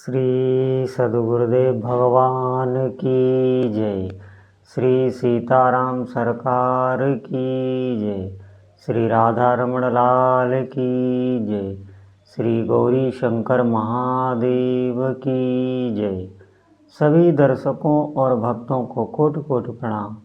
श्री सद्गुरुदेव भगवान की जय। श्री सीताराम सरकार की जय। श्री राधा रमण लाल की जय। श्री गौरी शंकर महादेव की जय। सभी दर्शकों और भक्तों को कोटि कोटि प्रणाम।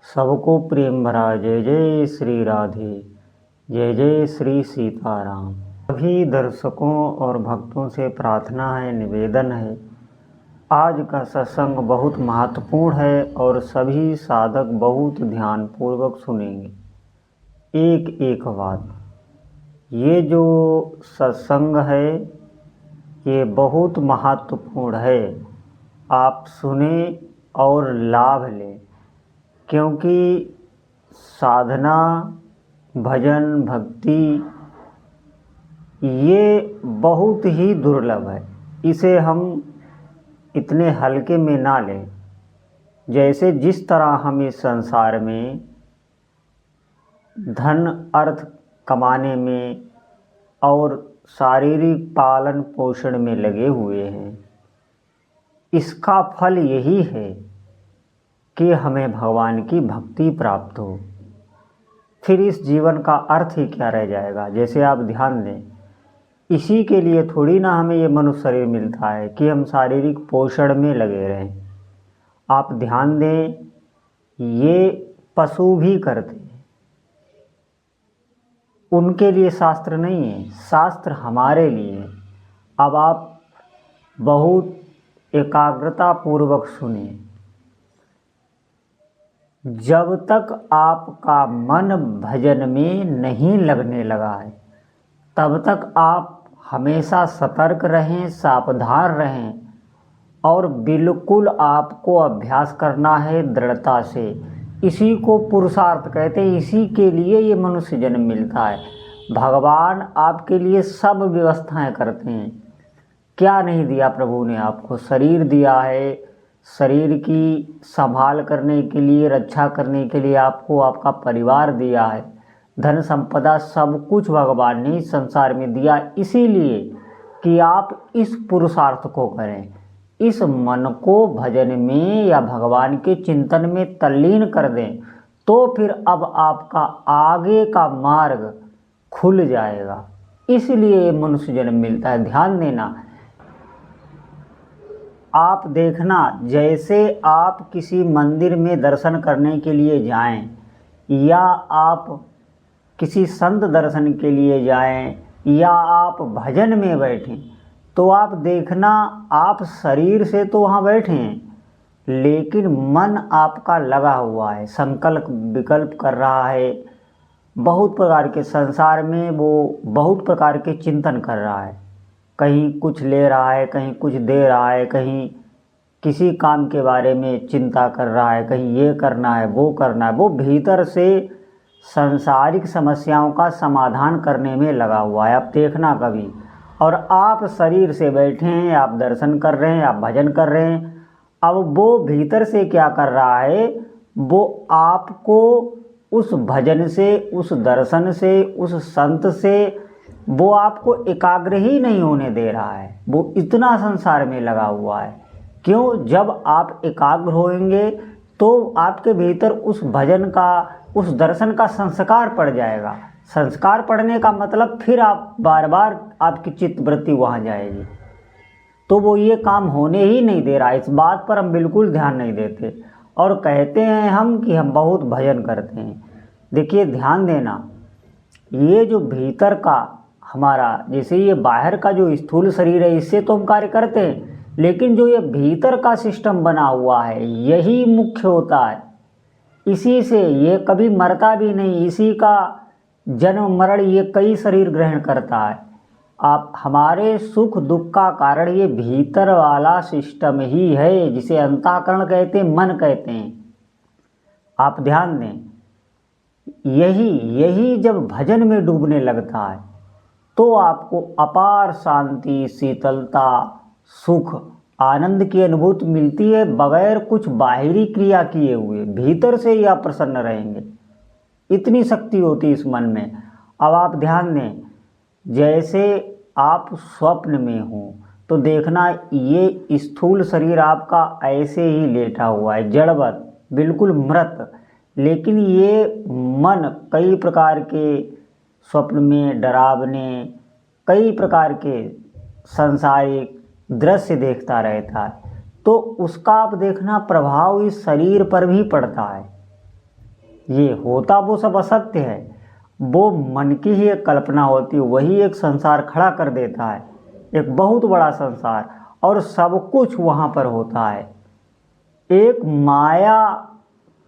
सबको प्रेम भरा जय जय श्री राधे, जय जय श्री सीताराम। सभी दर्शकों और भक्तों से प्रार्थना है, निवेदन है, आज का सत्संग बहुत महत्वपूर्ण है और सभी साधक बहुत ध्यानपूर्वक सुनेंगे। एक एक बात, ये जो सत्संग है ये बहुत महत्वपूर्ण है, आप सुने और लाभ लें, क्योंकि साधना, भजन, भक्ति ये बहुत ही दुर्लभ है। इसे हम इतने हल्के में ना लें। जैसे जिस तरह हम इस संसार में धन अर्थ कमाने में और शारीरिक पालन पोषण में लगे हुए हैं, इसका फल यही है कि हमें भगवान की भक्ति प्राप्त हो। फिर इस जीवन का अर्थ ही क्या रह जाएगा। जैसे आप ध्यान दें, इसी के लिए थोड़ी ना हमें ये मनुष्य शरीर मिलता है कि हम शारीरिक पोषण में लगे रहें। आप ध्यान दें, ये पशु भी करते हैं, उनके लिए शास्त्र नहीं है, शास्त्र हमारे लिए। अब आप बहुत एकाग्रता पूर्वक सुनिए। जब तक आपका मन भजन में नहीं लगने लगा है, तब तक आप हमेशा सतर्क रहें, सावधान रहें और बिल्कुल आपको अभ्यास करना है दृढ़ता से। इसी को पुरुषार्थ कहते हैं, इसी के लिए ये मनुष्य जन्म मिलता है। भगवान आपके लिए सब व्यवस्थाएं करते हैं। क्या नहीं दिया प्रभु ने आपको? शरीर दिया है, शरीर की संभाल करने के लिए, रक्षा करने के लिए आपको आपका परिवार दिया है, धन संपदा, सब कुछ भगवान ने इस संसार में दिया, इसीलिए कि आप इस पुरुषार्थ को करें। इस मन को भजन में या भगवान के चिंतन में तल्लीन कर दें, तो फिर अब आपका आगे का मार्ग खुल जाएगा। इसलिए मनुष्य जन्म मिलता है। ध्यान देना, आप देखना, जैसे आप किसी मंदिर में दर्शन करने के लिए जाएं या आप किसी संत दर्शन के लिए जाएं या आप भजन में बैठें, तो आप देखना, आप शरीर से तो वहाँ बैठे हैं, लेकिन मन आपका लगा हुआ है, संकल्प विकल्प कर रहा है, बहुत प्रकार के संसार में वो बहुत प्रकार के चिंतन कर रहा है। कहीं कुछ ले रहा है, कहीं कुछ दे रहा है, कहीं किसी काम के बारे में चिंता कर रहा है, कहीं ये करना है, वो करना है। वो भीतर से सांसारिक समस्याओं का समाधान करने में लगा हुआ है। आप देखना कभी, और आप शरीर से बैठे हैं, आप दर्शन कर रहे हैं, आप भजन कर रहे हैं। अब वो भीतर से क्या कर रहा है? वो आपको उस भजन से, उस दर्शन से, उस संत से वो आपको एकाग्र ही नहीं होने दे रहा है। वो इतना संसार में लगा हुआ है। क्यों? जब आप एकाग्र होंगे तो आपके भीतर उस भजन का, उस दर्शन का संस्कार पड़ जाएगा। संस्कार पड़ने का मतलब फिर आप बार बार आपकी चित्त वृत्ति वहाँ जाएगी। तो वो ये काम होने ही नहीं दे रहा है। इस बात पर हम बिल्कुल ध्यान नहीं देते और कहते हैं हम कि हम बहुत भजन करते हैं। देखिए, ध्यान देना, ये जो भीतर का हमारा, जैसे ये बाहर का जो स्थूल शरीर है, इससे तो हम कार्य करते हैं, लेकिन जो ये भीतर का सिस्टम बना हुआ है यही मुख्य होता है। इसी से ये कभी मरता भी नहीं, इसी का जन्म मरण ये कई शरीर ग्रहण करता है। आप हमारे सुख दुख का कारण ये भीतर वाला सिस्टम ही है, जिसे अंतःकरण कहते हैं, मन कहते हैं। आप ध्यान दें, यही जब भजन में डूबने लगता है तो आपको अपार शांति, शीतलता, सुख, आनंद की अनुभूति मिलती है, बगैर कुछ बाहरी क्रिया किए हुए। भीतर से ही आप प्रसन्न रहेंगे, इतनी शक्ति होती है इस मन में। अब आप ध्यान दें, जैसे आप स्वप्न में हो तो देखना ये स्थूल शरीर आपका ऐसे ही लेटा हुआ है, जड़वत, बिल्कुल मृत, लेकिन ये मन कई प्रकार के स्वप्न में डरावने, कई प्रकार के सांसारिक दृश्य देखता रहता है, तो उसका आप देखना प्रभाव इस शरीर पर भी पड़ता है। ये होता वो सब असत्य है, वो मन की ही एक कल्पना होती है, वही एक संसार खड़ा कर देता है, एक बहुत बड़ा संसार, और सब कुछ वहाँ पर होता है। एक माया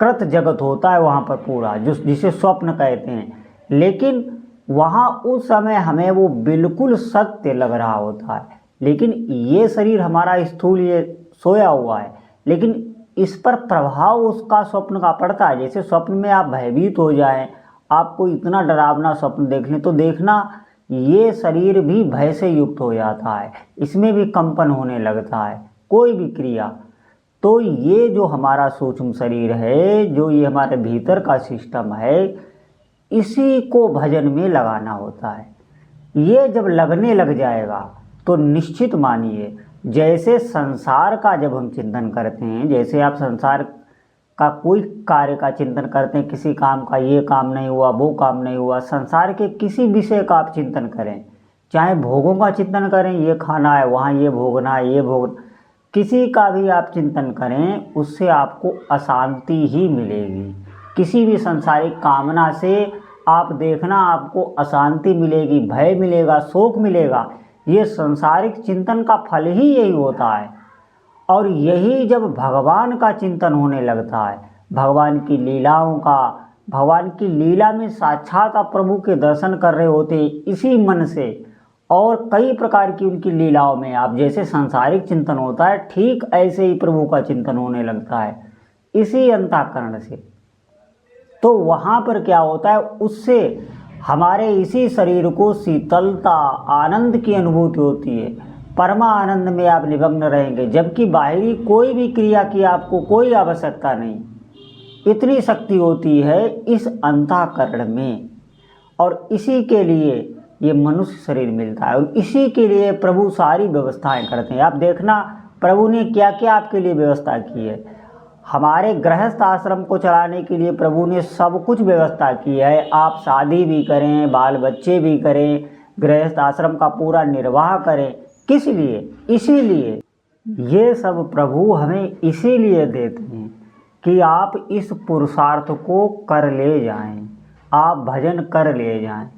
कृत जगत होता है वहाँ पर पूरा, जिसे स्वप्न कहते हैं, लेकिन वहाँ उस समय हमें वो बिल्कुल सत्य लग रहा होता है। लेकिन ये शरीर हमारा स्थूल ये सोया हुआ है, लेकिन इस पर प्रभाव उसका स्वप्न का पड़ता है। जैसे स्वप्न में आप भयभीत हो जाएं, आपको इतना डरावना स्वप्न देख लें, तो देखना ये शरीर भी भय से युक्त हो जाता है, इसमें भी कंपन होने लगता है, कोई भी क्रिया। तो ये जो हमारा सूक्ष्म शरीर है, जो ये हमारे भीतर का सिस्टम है, इसी को भजन में लगाना होता है। ये जब लगने लग जाएगा तो निश्चित मानिए, जैसे संसार का जब हम चिंतन करते हैं, जैसे आप संसार का कोई कार्य का चिंतन करते हैं, किसी काम का, ये काम नहीं हुआ, वो काम नहीं हुआ, संसार के किसी विषय का आप चिंतन करें, चाहे भोगों का चिंतन करें, ये खाना है, वहाँ ये भोगना है, ये भोग, किसी का भी आप चिंतन करें, उससे आपको अशांति ही मिलेगी। किसी भी सांसारिक कामना से आप देखना आपको अशांति मिलेगी, भय मिलेगा, शोक मिलेगा। ये सांसारिक चिंतन का फल ही यही होता है। और यही जब भगवान का चिंतन होने लगता है, भगवान की लीलाओं का, भगवान की लीला में साक्षात आप प्रभु के दर्शन कर रहे होते इसी मन से, और कई प्रकार की उनकी लीलाओं में आप जैसे सांसारिक चिंतन होता है, ठीक ऐसे ही प्रभु का चिंतन होने लगता है इसी अंतःकरण से। तो वहाँ पर क्या होता है, उससे हमारे इसी शरीर को शीतलता, आनंद की अनुभूति होती है, परमा आनंद में आप निमग्न रहेंगे, जबकि बाहरी कोई भी क्रिया की आपको कोई आवश्यकता नहीं। इतनी शक्ति होती है इस अंतःकरण में, और इसी के लिए ये मनुष्य शरीर मिलता है, और इसी के लिए प्रभु सारी व्यवस्थाएं करते हैं। आप देखना प्रभु ने क्या क्या आपके लिए व्यवस्था की है। हमारे गृहस्थ आश्रम को चलाने के लिए प्रभु ने सब कुछ व्यवस्था की है। आप शादी भी करें, बाल बच्चे भी करें, गृहस्थ आश्रम का पूरा निर्वाह करें। किस लिए? इसीलिए ये सब प्रभु हमें इसीलिए देते हैं कि आप इस पुरुषार्थ को कर ले जाएं, आप भजन कर ले जाएं।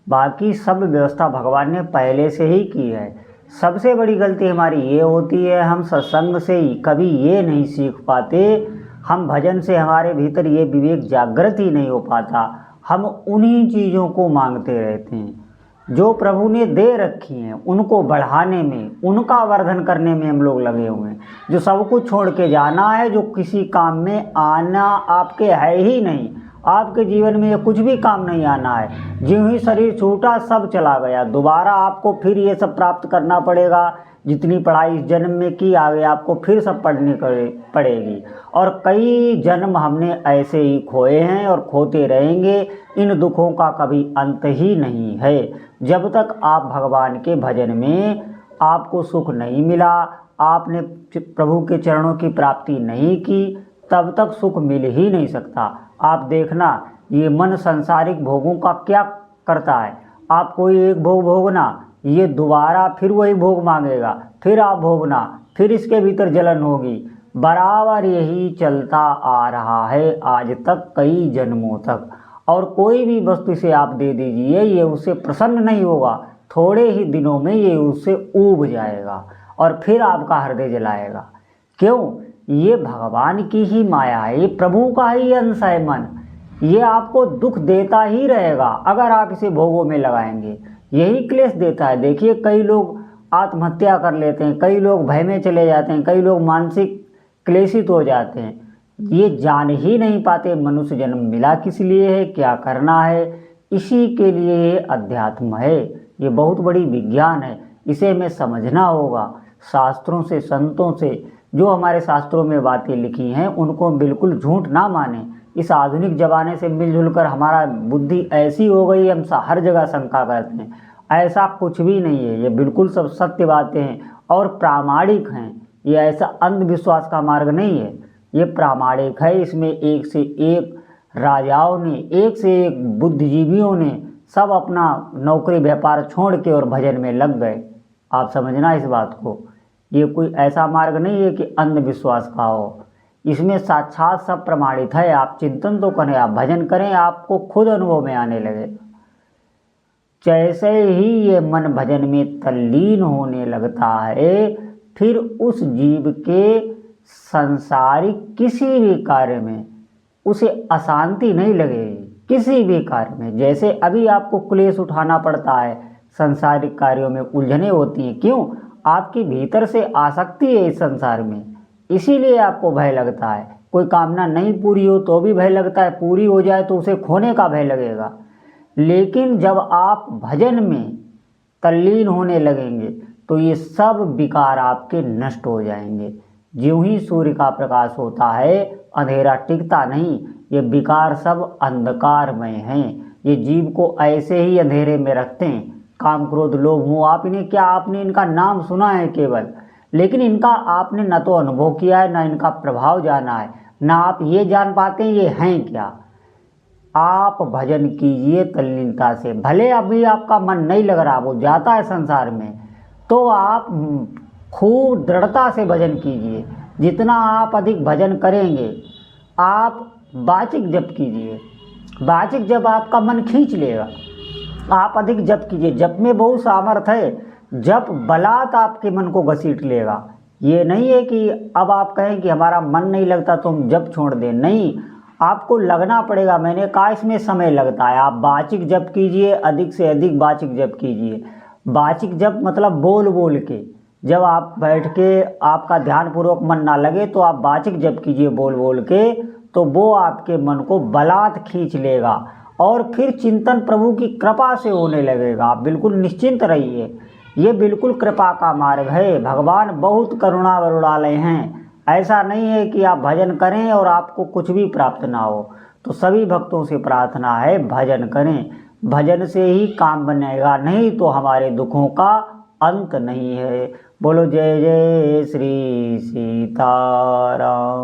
बाकी सब व्यवस्था भगवान ने पहले से ही की है। सबसे बड़ी गलती हमारी ये होती है, हम सत्संग से कभी ये नहीं सीख पाते, हम भजन से हमारे भीतर ये विवेक जागृत ही नहीं हो पाता। हम उन्हीं चीज़ों को मांगते रहते हैं जो प्रभु ने दे रखी हैं, उनको बढ़ाने में, उनका वर्धन करने में हम लोग लगे हुए हैं। जो सब कुछ छोड़ के जाना है, जो किसी काम में आना आपके है ही नहीं, आपके जीवन में ये कुछ भी काम नहीं आना है। ज्यों ही शरीर छूटा सब चला गया, दोबारा आपको फिर ये सब प्राप्त करना पड़ेगा। जितनी पढ़ाई इस जन्म में की, आगे आपको फिर सब पढ़नी पड़ेगी। और कई जन्म हमने ऐसे ही खोए हैं और खोते रहेंगे। इन दुखों का कभी अंत ही नहीं है। जब तक आप भगवान के भजन में आपको सुख नहीं मिला, आपने प्रभु के चरणों की प्राप्ति नहीं की, तब तक सुख मिल ही नहीं सकता। आप देखना ये मन सांसारिक भोगों का क्या करता है। आप कोई एक भोग भोगना, ये दोबारा फिर वही भोग मांगेगा, फिर आप भोगना, फिर इसके भीतर जलन होगी। बराबर यही चलता आ रहा है आज तक, कई जन्मों तक। और कोई भी वस्तु से आप दे दीजिए, ये उससे प्रसन्न नहीं होगा। थोड़े ही दिनों में ये उससे ऊब जाएगा और फिर आपका हृदय जलाएगा। क्यों? ये भगवान की ही माया है, ये प्रभु का ही अंश है मन। ये आपको दुख देता ही रहेगा अगर आप इसे भोगों में लगाएंगे। यही क्लेश देता है। देखिए कई लोग आत्महत्या कर लेते हैं, कई लोग भय में चले जाते हैं, कई लोग मानसिक क्लेशित हो जाते हैं। ये जान ही नहीं पाते मनुष्य जन्म मिला किस लिए है, क्या करना है। इसी के लिए ये अध्यात्म है, ये बहुत बड़ी विज्ञान है। इसे हमें समझना होगा। शास्त्रों से, संतों से जो हमारे शास्त्रों में बातें लिखी हैं उनको बिल्कुल झूठ ना माने। इस आधुनिक ज़माने से मिलजुल कर हमारा बुद्धि ऐसी हो गई, हम हर जगह शंका करते हैं। ऐसा कुछ भी नहीं है, ये बिल्कुल सब सत्य बातें हैं और प्रामाणिक हैं। ये ऐसा अंधविश्वास का मार्ग नहीं है, ये प्रामाणिक है। इसमें एक से एक राजाओं ने, एक से एक बुद्धिजीवियों ने सब अपना नौकरी व्यापार छोड़ के और भजन में लग गए। आप समझना इस बात को, ये कोई ऐसा मार्ग नहीं है कि अंधविश्वास का हो, इसमें साक्षात सब प्रमाणित है। आप चिंतन तो करें, आप भजन करें, आपको खुद अनुभव में आने लगे। जैसे ही ये मन भजन में तल्लीन होने लगता है, फिर उस जीव के सांसारिक किसी भी कार्य में उसे अशांति नहीं लगेगी, किसी भी कार्य में। जैसे अभी आपको क्लेश उठाना पड़ता है, सांसारिक कार्यों में उलझने होती हैं, क्यों? आपके भीतर से आसक्ति है इस संसार में, इसीलिए आपको भय लगता है। कोई कामना नहीं पूरी हो तो भी भय लगता है, पूरी हो जाए तो उसे खोने का भय लगेगा। लेकिन जब आप भजन में तल्लीन होने लगेंगे तो ये सब विकार आपके नष्ट हो जाएंगे। ज्यों ही सूर्य का प्रकाश होता है, अंधेरा टिकता नहीं। ये विकार सब अंधकारमय हैं, ये जीव को ऐसे ही अंधेरे में रखते हैं। काम क्रोध लोभ मोह, आप इन्हें क्या, आपने इनका नाम सुना है केवल, लेकिन इनका आपने न तो अनुभव किया है, न इनका प्रभाव जाना है, ना आप ये जान पाते हैं ये हैं क्या। आप भजन कीजिए तल्लीनता से, भले अभी आपका मन नहीं लग रहा, वो जाता है संसार में, तो आप खूब दृढ़ता से भजन कीजिए। जितना आप अधिक भजन करेंगे, आप वाचिक जप कीजिए। वाचिक जप आपका मन खींच लेगा, आप अधिक जप कीजिए। जप में बहुत सामर्थ्य है, जप बलात् आपके मन को घसीट लेगा। ये नहीं है कि अब आप कहें कि हमारा मन नहीं लगता तो हम जप छोड़ दें, नहीं, आपको लगना पड़ेगा। मैंने कहा इसमें समय लगता है। आप वाचिक जप कीजिए, अधिक से अधिक वाचिक जप कीजिए। वाचिक जप मतलब बोल बोल के, जब आप बैठ के आपका ध्यानपूर्वक मन ना लगे तो आप वाचिक जप कीजिए बोल बोल के, तो वो आपके मन को बलात् खींच लेगा और फिर चिंतन प्रभु की कृपा से होने लगेगा। आप बिल्कुल निश्चिंत रहिए, ये बिल्कुल कृपा का मार्ग है। भगवान बहुत करुणा वरुणालय हैं। ऐसा नहीं है कि आप भजन करें और आपको कुछ भी प्राप्त ना हो। तो सभी भक्तों से प्रार्थना है, भजन करें, भजन से ही काम बनेगा, नहीं तो हमारे दुखों का अंत नहीं है। बोलो जय जय श्री सीताराम।